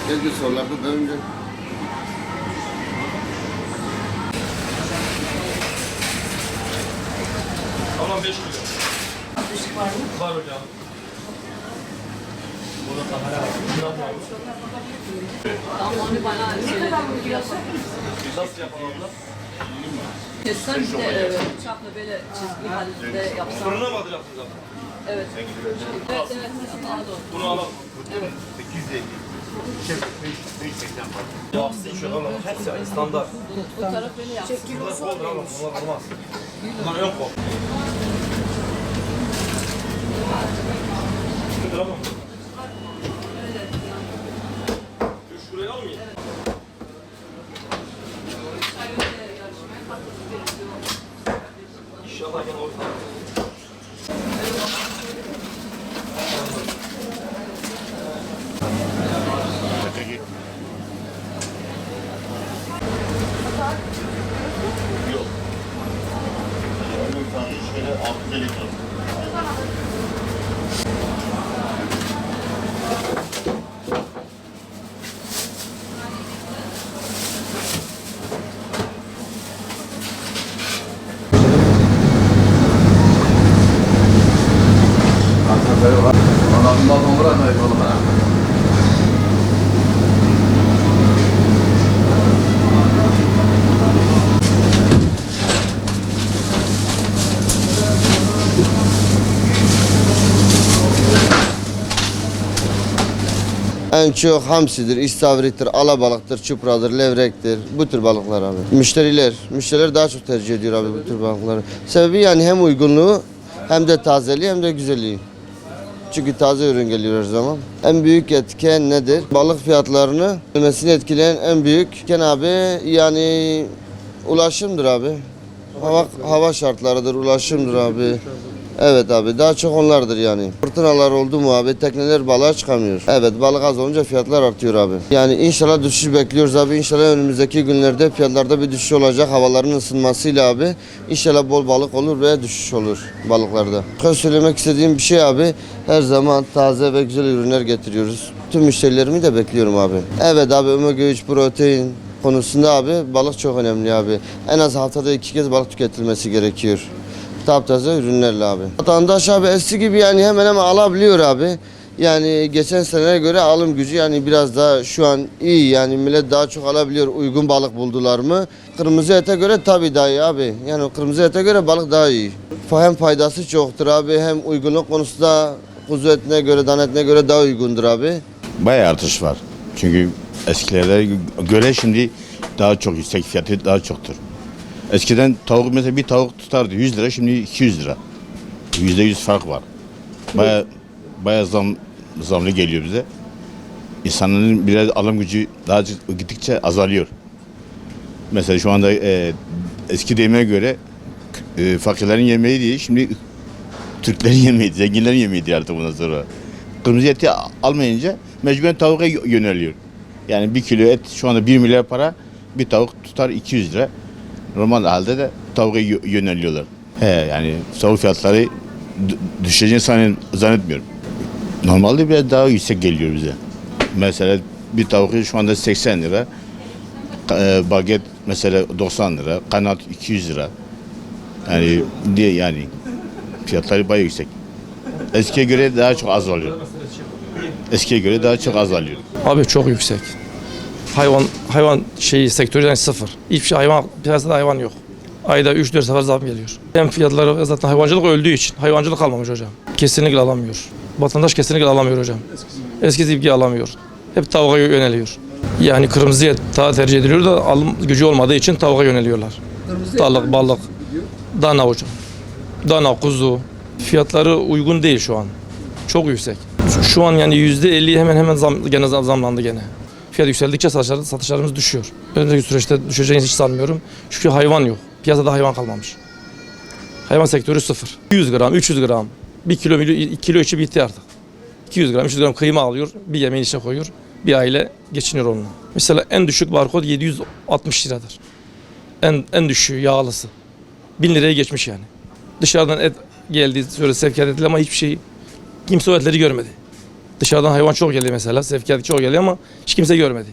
Geldi sorularda da önce. Tamam 5 kilo. Işık var mı? Var hocam. Burada kamera var. Şuradan var. Tamam onu bana söyle. Nasıl yapalım da? Kessen bir de bıçakla böyle çizgi halinde yapsam. Fırına mı atacaksınız abi? Evet. Evet evet. Bana doğru. Bunu alalım. Evet. 850. Yağsız iş yok ama hepsi aynı standart. Bu taraf böyle yapsın. Bunlar koldur ama bunlar olmaz. Bunlar ön kol. Tamam. Şuraya almayayım. İnşallah gene ortada. Yok. Onun tane şöyle 650 ton. En çok hamsidir, istavrittir, alabalıktır, çupradır, levrektir. Bu tür balıklar abi. Müşteriler daha çok tercih ediyor abi bu tür balıkları. Sebebi yani hem uygunluğu hem de tazeliği hem de güzelliği. Çünkü taze ürün geliyor her zaman. En büyük etken nedir? Balık fiyatlarını ölmesini etkileyen en büyük etken abi yani ulaşımdır abi. Hava şartlarıdır, ulaşımdır abi. Evet abi daha çok onlardır yani. Fırtınalar oldu mu abi tekneler balığa çıkamıyor. Evet balık az olunca fiyatlar artıyor abi. Yani inşallah düşüş bekliyoruz abi. İnşallah önümüzdeki günlerde fiyatlarda bir düşüş olacak havaların ısınmasıyla abi. İnşallah bol balık olur ve düşüş olur balıklarda. Söylemek istediğim bir şey abi. Her zaman taze ve güzel ürünler getiriyoruz. Tüm müşterilerimi de bekliyorum abi. Evet abi omega 3 protein konusunda abi balık çok önemli abi. En az haftada 2 kez balık tüketilmesi gerekiyor. Taptaze ürünlerle abi. Vatandaş abi eski gibi yani hemen hemen alabiliyor abi. Yani geçen senelere göre alım gücü yani biraz daha şu an iyi yani millet daha çok alabiliyor. Uygun balık buldular mı? Kırmızı ete göre tabii daha iyi abi. Yani kırmızı ete göre balık daha iyi. Hem faydası çoktur abi hem uygunluk konusunda kuzu etine göre dana etine göre daha uygundur abi. Bayağı artış var. Çünkü eskilere göre şimdi daha çok yüksek fiyatı daha çoktur. Eskiden tavuk mesela bir tavuk tutardı 100 lira şimdi 200 lira. %100 fark var. Bayağı zamlı geliyor bize. İnsanların biraz alım gücü daha gittikçe azalıyor. Mesela şu anda eski deyime göre fakirlerin yemeği değil şimdi Türklerin yemeği, zenginlerin yemeği artık bundan sonra. Kırmızı eti almayınca mecburen tavuğa yöneliyor. Yani 1 kilo et şu anda 1 milyar para, bir tavuk tutar 200 lira. Normal halde de tavuğa yöneliyorlar. Yani tavuk fiyatları düşeceğini zannetmiyorum. Normalde biraz daha yüksek geliyor bize. Mesela bir tavuk şu anda 80 lira, baget mesela 90 lira, kanat 200 lira. Yani fiyatları bayağı yüksek. Eskiye göre daha çok azalıyor. Abi çok yüksek. Hayvan sektörü yani sıfır. Hiçbir şey piyasada hayvan yok. Ayda 3-4 sefer zam geliyor. Hem fiyatları zaten hayvancılık öldüğü için hayvancılık kalmamış hocam. Kesinlikle alamıyor. Vatandaş kesinlikle alamıyor hocam. Eskisi gibi alamıyor. Hep tavuğa yöneliyor. Yani kırmızı et daha tercih ediliyor da alım gücü olmadığı için tavuğa yöneliyorlar. Balık, dana hocam. Dana, kuzu. Fiyatları uygun değil şu an. Çok yüksek. Şu an yani %50 hemen zamlandı gene. Fiyat yükseldikçe satışlarımız düşüyor. Önümüzdeki süreçte düşeceğini hiç sanmıyorum. Çünkü hayvan yok. Piyasada hayvan kalmamış. Hayvan sektörü sıfır. 100 gram, 300 gram. 1 kilo içi bitti artık. 200 gram, 300 gram kıyma alıyor. Bir yemeğin içine koyuyor. bir aile geçiniyor onunla. Mesela en düşük barkod 760 liradır. En düşüğü yağlısı. 1000 liraya geçmiş yani. Dışarıdan et geldi, şöyle sevkiyat edildi ama hiçbir şey, kimse o etleri görmedi. Dışarıdan hayvan çok geldi mesela, sevkiyat çok geldi ama hiç kimse görmedi.